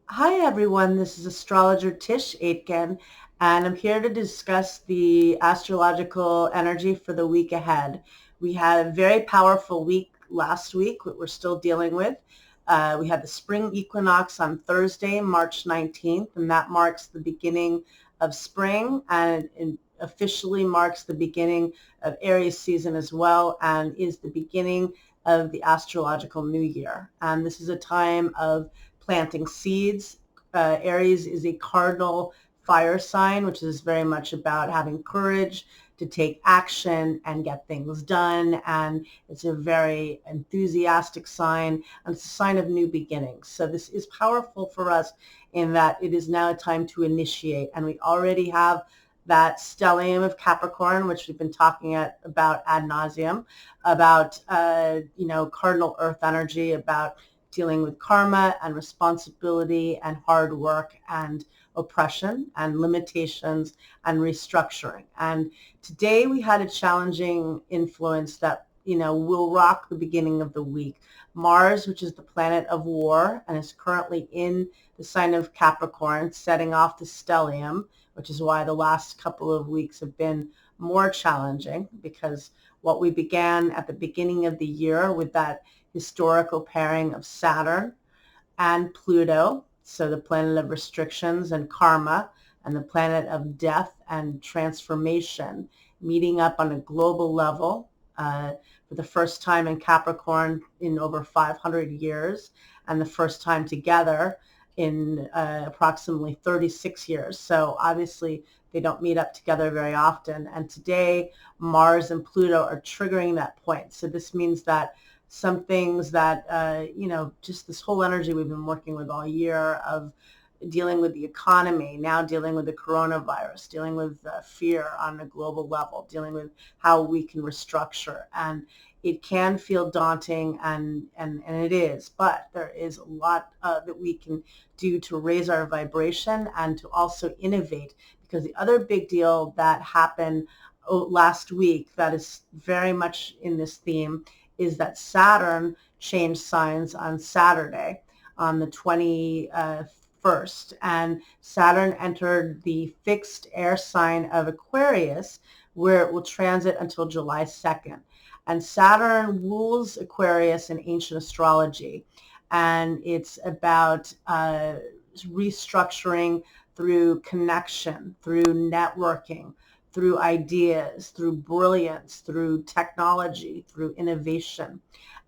Hi everyone, this is astrologer Tisch Aitken, and I'm here to discuss the astrological energy for the week ahead. We had a very powerful week last week that we're still dealing with. We had the spring equinox on Thursday, March 19th, and that marks the beginning of spring and officially marks the beginning of Aries season as well, and is the beginning of the astrological new year. And this is a time of planting seeds. Aries is a cardinal fire sign, which is very much about having courage to take action and get things done. And it's a very enthusiastic sign, and it's a sign of new beginnings. So this is powerful for us in that it is now a time to initiate. And we already have that stellium of Capricorn, which we've been talking about ad nauseum, about, cardinal earth energy, about dealing with karma and responsibility and hard work and oppression and limitations and restructuring. And today we had a challenging influence that, will rock the beginning of the week. Mars, which is the planet of war and is currently in the sign of Capricorn, setting off the stellium, which is why the last couple of weeks have been more challenging, because what we began at the beginning of the year with that historical pairing of Saturn and Pluto, so the planet of restrictions and karma, and the planet of death and transformation, meeting up on a global level for the first time in Capricorn in over 500 years, and the first time together in approximately 36 years. So obviously they don't meet up together very often. And today Mars and Pluto are triggering that point. So this means that some things that, just this whole energy we've been working with all year of dealing with the economy, now dealing with the coronavirus, dealing with fear on a global level, dealing with how we can restructure. And it can feel daunting, and it is, but there is a lot that we can do to raise our vibration and to also innovate. Because the other big deal that happened last week that is very much in this theme is that Saturn changed signs on Saturday on the 21st, and Saturn entered the fixed air sign of Aquarius, where it will transit until July 2nd. And Saturn rules Aquarius in ancient astrology, and it's about restructuring through connection, through networking, through ideas, through brilliance, through technology, through innovation.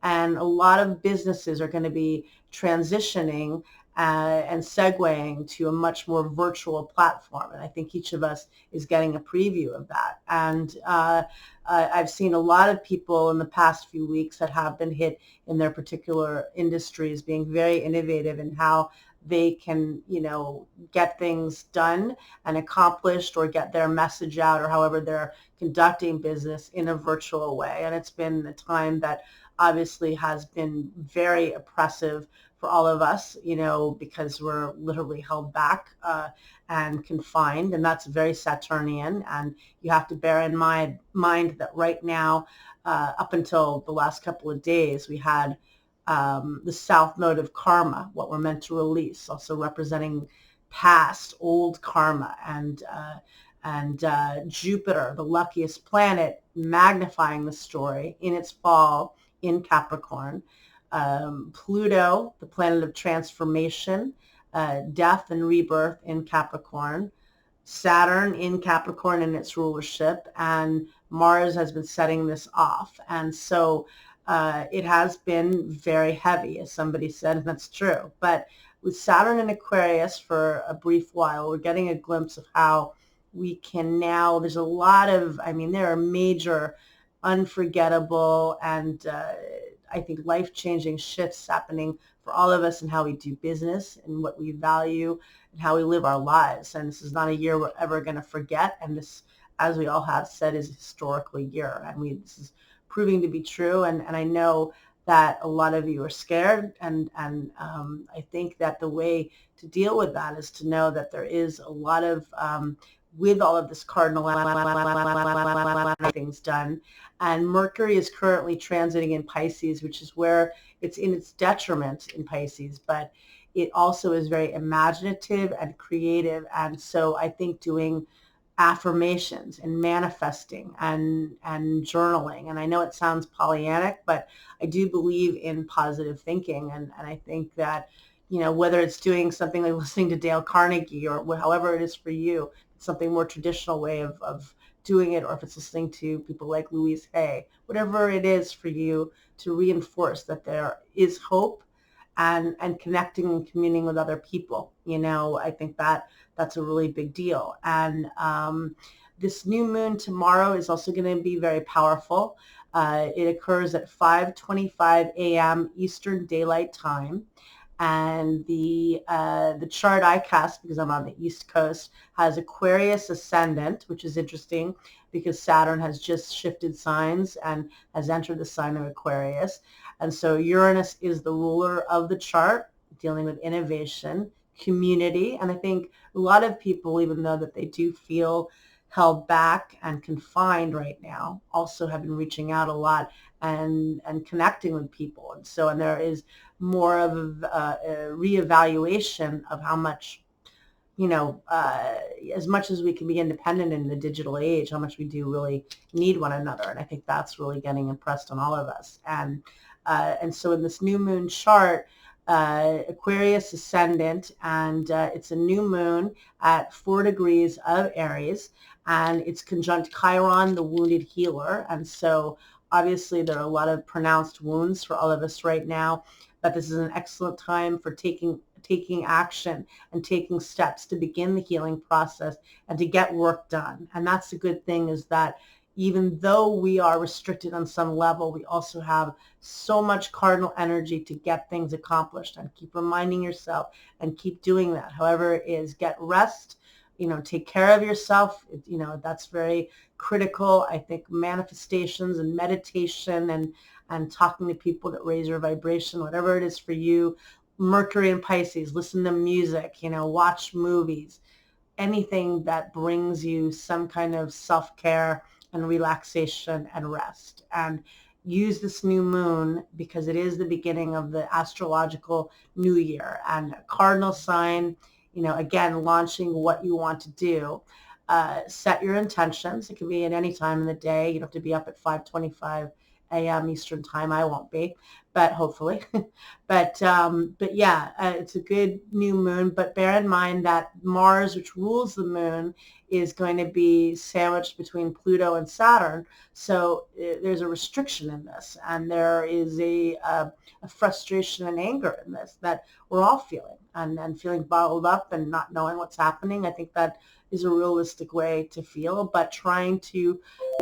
And a lot of businesses are going to be transitioning and segueing to a much more virtual platform. And I think each of us is getting a preview of that. And I've seen a lot of people in the past few weeks that have been hit in their particular industries being very innovative in how they can, get things done and accomplished, or get their message out, or however they're conducting business in a virtual way. And it's been a time that obviously has been very oppressive for all of us, because we're literally held back and confined, and that's very Saturnian. And you have to bear in mind that right now, up until the last couple of days, we had the south node of karma, what we're meant to release, also representing past old karma, and Jupiter, the luckiest planet, magnifying the story in its fall in Capricorn. Pluto, the planet of transformation, death and rebirth in Capricorn. Saturn in Capricorn in its rulership, and Mars has been setting this off. And so it has been very heavy, as somebody said, and that's true. But with Saturn in Aquarius for a brief while, we're getting a glimpse of how we can now, there's a lot of, there are major, unforgettable, and I think life-changing shifts happening for all of us in how we do business and what we value and how we live our lives. And this is not a year we're ever going to forget. And this, as we all have said, is a historical year. And this is proving to be true. And I know that a lot of you are scared. And I think that the way to deal with that is to know that there is a lot of, with all of this cardinal things done. And Mercury is currently transiting in Pisces, which is where it's in its detriment in Pisces, but it also is very imaginative and creative. And so I think doing affirmations and manifesting and journaling. And I know it sounds Pollyannic, but I do believe in positive thinking. And I think that, whether it's doing something like listening to Dale Carnegie or however it is for you, something more traditional way of doing it, or if it's listening to people like Louise Hay, whatever it is for you to reinforce that there is hope and connecting and communing with other people. I think that's a really big deal. And this new moon tomorrow is also going to be very powerful. It occurs at 5:25 a.m. Eastern Daylight Time. And the chart I cast, because I'm on the East Coast, has Aquarius ascendant, which is interesting because Saturn has just shifted signs and has entered the sign of Aquarius. And so Uranus is the ruler of the chart, dealing with innovation, community. And I think a lot of people, even though that they do feel held back and confined right now, also have been reaching out a lot and connecting with people. And there is more of a reevaluation of how much, as much as we can be independent in the digital age, how much we do really need one another. And I think that's really getting impressed on all of us. And so in this new moon chart, Aquarius ascendant, and it's a new moon at 4 degrees of Aries, and it's conjunct Chiron, the wounded healer. And so obviously there are a lot of pronounced wounds for all of us right now, but this is an excellent time for taking action and taking steps to begin the healing process and to get work done. And that's the good thing, is that even though we are restricted on some level, we also have so much cardinal energy to get things accomplished. And keep reminding yourself and keep doing that. However it is, get rest, take care of yourself. That's very critical. I think manifestations and meditation and talking to people that raise your vibration, whatever it is for you. Mercury and Pisces, listen to music, watch movies, anything that brings you some kind of self-care and relaxation and rest. And use this new moon because it is the beginning of the astrological new year, and a cardinal sign, again, launching what you want to do. Set your intentions. It can be at any time in the day. You don't have to be up at 5:25 a.m. Eastern time. I won't be, but hopefully. but yeah, it's a good new moon. But bear in mind that Mars, which rules the moon, is going to be sandwiched between Pluto and Saturn. So there's a restriction in this, and there is a frustration and anger in this that we're all feeling, and feeling bottled up and not knowing what's happening. I think that is a realistic way to feel, but trying to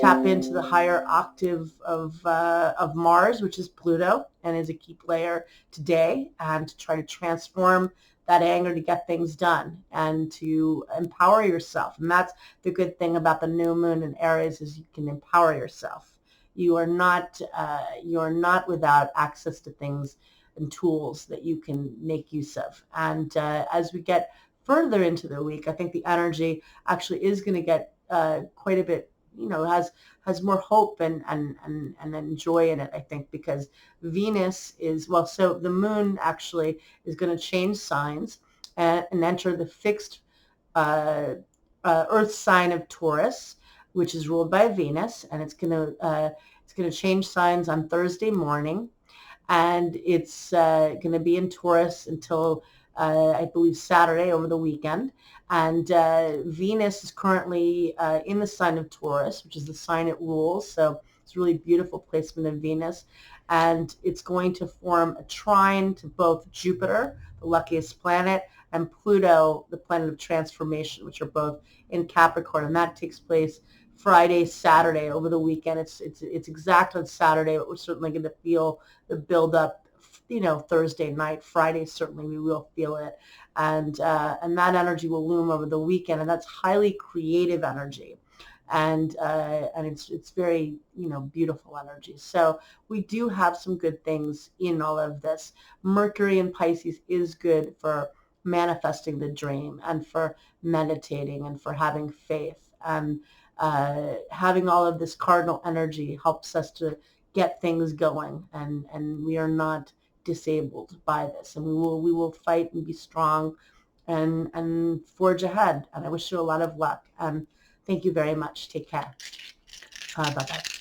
tap into the higher octave of Mars, which is Pluto, and is a key player today, and to try to transform that anger to get things done and to empower yourself. And that's the good thing about the new moon in Aries, is you can empower yourself. You are not without access to things and tools that you can make use of. And as we get further into the week, I think the energy actually is going to get quite a bit, has more hope and joy in it, I think, because Venus is, so the moon actually is going to change signs and enter the fixed earth sign of Taurus, which is ruled by Venus, and it's going to change signs on Thursday morning, and it's going to be in Taurus until I believe Saturday, over the weekend. And Venus is currently in the sign of Taurus, which is the sign it rules. So it's a really beautiful placement of Venus. And it's going to form a trine to both Jupiter, the luckiest planet, and Pluto, the planet of transformation, which are both in Capricorn. And that takes place Friday, Saturday, over the weekend. It's exact on Saturday, but we're certainly going to feel the build up, Thursday night. Friday, certainly we will feel it. And that energy will loom over the weekend, and that's highly creative energy. And it's very, beautiful energy. So we do have some good things in all of this. Mercury in Pisces is good for manifesting the dream and for meditating and for having faith. And having all of this cardinal energy helps us to get things going, and we are not disabled by this, and we will fight and be strong and forge ahead. And I wish you a lot of luck. And thank you very much. Take care. Bye-bye.